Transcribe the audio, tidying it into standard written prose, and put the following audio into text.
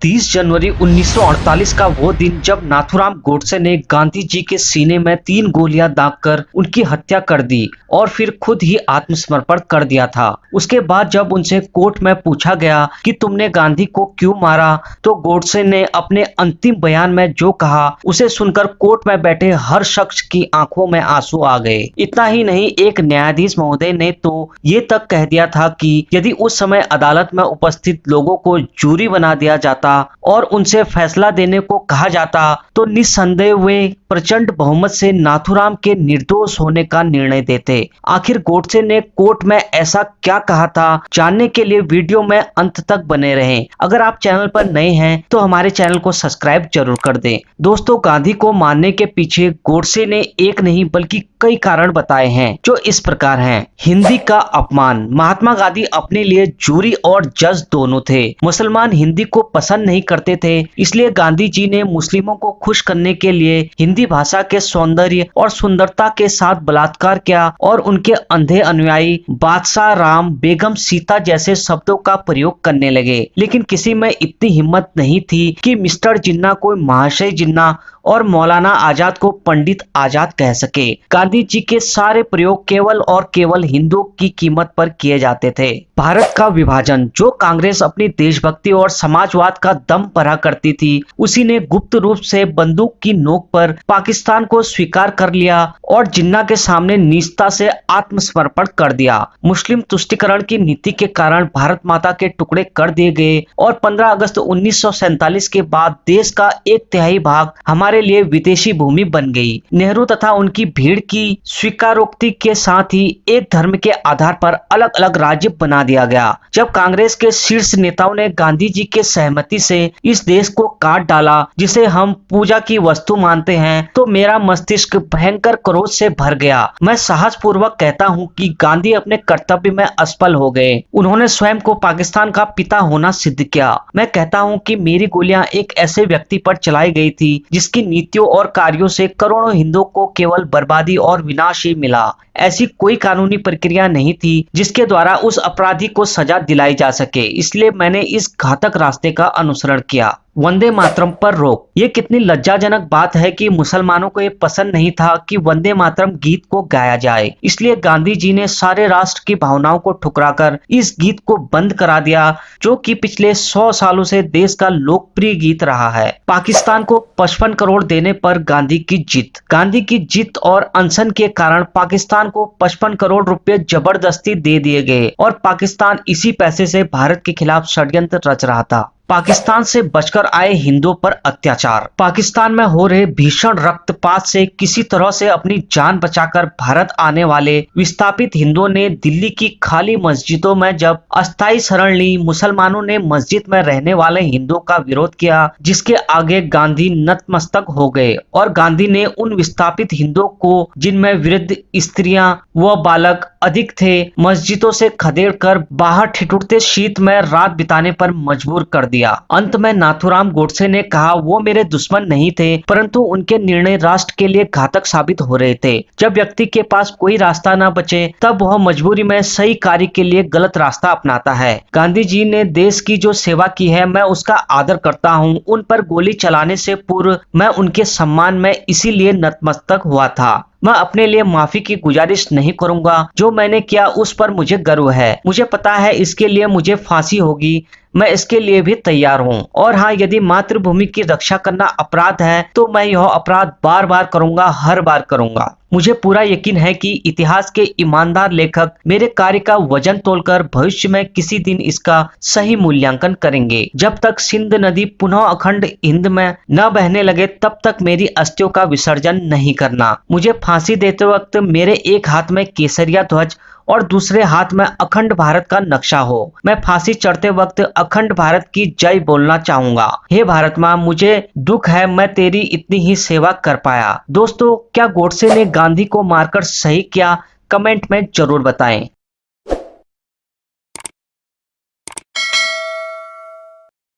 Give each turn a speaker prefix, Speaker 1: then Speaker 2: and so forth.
Speaker 1: 30 जनवरी 1948 का वो दिन जब नाथूराम गोडसे ने गांधी जी के सीने में 3 गोलियां दागकर उनकी हत्या कर दी और फिर खुद ही आत्मसमर्पण कर दिया था। उसके बाद जब उनसे कोर्ट में पूछा गया कि तुमने गांधी को क्यों मारा, तो गोडसे ने अपने अंतिम बयान में जो कहा उसे सुनकर कोर्ट में बैठे हर शख्स की आंखों में आंसू आ गए। इतना ही नहीं, एक न्यायाधीश महोदय ने तो ये तक कह दिया था कि यदि उस समय अदालत में उपस्थित लोगों को जूरी बना दिया जाता और उनसे फैसला देने को कहा जाता तो निस्संदेह वे प्रचंड बहुमत से नाथूराम के निर्दोष होने का निर्णय देते। आखिर गोडसे ने कोर्ट में ऐसा क्या कहा था, जानने के लिए वीडियो में अंत तक बने रहें। अगर आप चैनल पर नए हैं तो हमारे चैनल को सब्सक्राइब जरूर कर दें। दोस्तों, गांधी को मारने के पीछे गोडसे ने एक नहीं बल्कि कई कारण बताए हैं, जो इस प्रकार हैं। हिंदी का अपमान। महात्मा गांधी अपने लिए जूरी और जज दोनों थे। मुसलमान हिंदी को पसंद नहीं करते थे, इसलिए गांधी जी ने मुस्लिमों को खुश करने के लिए हिंदी भाषा के सौंदर्य और सुंदरता के साथ बलात्कार किया और उनके अंधे अनुयायी बादशाह राम, बेगम सीता जैसे शब्दों का प्रयोग करने लगे। लेकिन किसी में इतनी हिम्मत नहीं थी कि मिस्टर जिन्ना को महाशय जिन्ना और मौलाना आजाद को पंडित आजाद कह सके। गांधी जी के सारे प्रयोग केवल और केवल हिंदुओं की कीमत पर किए जाते थे। भारत का विभाजन। जो कांग्रेस अपनी देशभक्ति और समाजवाद का दम भरा करती थी, उसी ने गुप्त रूप से बंदूक की नोक पर पाकिस्तान को स्वीकार कर लिया और जिन्ना के सामने निष्ठा से आत्मसमर्पण कर दिया। मुस्लिम तुष्टीकरण की नीति के कारण भारत माता के टुकड़े कर दिए गए और 15 अगस्त 1947 के बाद देश का 1/3 भाग हमारे लिए विदेशी भूमि बन गई। नेहरू तथा उनकी भीड़ की स्वीकारोक्ति के साथ ही एक धर्म के आधार पर अलग अलग राज्य बना दिया गया। जब कांग्रेस के शीर्ष नेताओं ने गांधी जी के सहमति से इस देश को काट डाला, जिसे हम पूजा की वस्तु मानते हैं, तो मेरा मस्तिष्क भयंकर क्रोध से भर गया। मैं साहस पूर्वक कहता हूँ कि गांधी अपने कर्तव्य में असफल हो गए। उन्होंने स्वयं को पाकिस्तान का पिता होना सिद्ध किया। मैं कहता हूँ कि मेरी गोलियां एक ऐसे व्यक्ति पर चलाई गई थी जिसकी नीतियों और कार्यों से करोड़ों हिंदुओं को केवल बर्बादी और विनाश ही मिला। ऐसी कोई कानूनी प्रक्रिया नहीं थी जिसके द्वारा उस अपराधी को सजा दिलाई जा सके, इसलिए मैंने इस घातक रास्ते का अनुसरण किया। वंदे मातरम पर रोक। ये कितनी लज्जाजनक बात है कि मुसलमानों को ये पसंद नहीं था कि वंदे मातरम गीत को गाया जाए, इसलिए गांधी जी ने सारे राष्ट्र की भावनाओं को ठुकराकर इस गीत को बंद करा दिया, जो कि पिछले 100 सालों से देश का लोकप्रिय गीत रहा है। पाकिस्तान को 55 करोड़ देने पर गांधी की जीत। गांधी की जीत और अनशन के कारण पाकिस्तान को 55 करोड़ रुपए जबरदस्ती दे दिए गए और पाकिस्तान इसी पैसे से भारत के खिलाफ षड्यंत्र रच रहा था। पाकिस्तान से बचकर आए हिंदुओं पर अत्याचार। पाकिस्तान में हो रहे भीषण रक्तपात से किसी तरह से अपनी जान बचाकर भारत आने वाले विस्थापित हिंदुओं ने दिल्ली की खाली मस्जिदों में जब अस्थायी शरण ली, मुसलमानों ने मस्जिद में रहने वाले हिंदुओं का विरोध किया, जिसके आगे गांधी नतमस्तक हो गए और गांधी ने उन विस्थापित हिंदुओं को, जिनमें वृद्ध, स्त्रियां व बालक अधिक थे, मस्जिदों से खदेड़कर बाहर ठिठुरते शीत में रात बिताने पर मजबूर कर दिया। अंत में नाथूराम गोडसे ने कहा वो मेरे दुश्मन नहीं थे, परंतु उनके निर्णय राष्ट्र के लिए घातक साबित हो रहे थे। जब व्यक्ति के पास कोई रास्ता न बचे, तब वह मजबूरी में सही कार्य के लिए गलत रास्ता अपनाता है। गांधी जी ने देश की जो सेवा की है, मैं उसका आदर करता हूँ। उन पर गोली चलाने से पूर्व मैं उनके सम्मान में इसीलिए नतमस्तक हुआ था। मैं अपने लिए माफी की गुजारिश नहीं करूंगा। जो मैंने किया उस पर मुझे गर्व है। मुझे पता है इसके लिए मुझे फांसी होगी, मैं इसके लिए भी तैयार हूँ। और हाँ, यदि मातृभूमि की रक्षा करना अपराध है तो मैं यह अपराध बार बार करूंगा, हर बार करूंगा। मुझे पूरा यकीन है कि इतिहास के ईमानदार लेखक मेरे कार्य का वजन तोलकर भविष्य में किसी दिन इसका सही मूल्यांकन करेंगे। जब तक सिंध नदी पुनः अखंड हिंद में न बहने लगे, तब तक मेरी अस्थियों का विसर्जन नहीं करना। मुझे फांसी देते वक्त मेरे एक हाथ में केसरिया ध्वज और दूसरे हाथ में अखंड भारत का नक्शा हो। मैं फांसी चढ़ते वक्त अखंड भारत की जय बोलना चाहूंगा। हे भारत माँ, मुझे दुख है मैं तेरी इतनी ही सेवा कर पाया। दोस्तों, क्या गोडसे ने गांधी को मारकर सही किया? कमेंट में जरूर बताएं।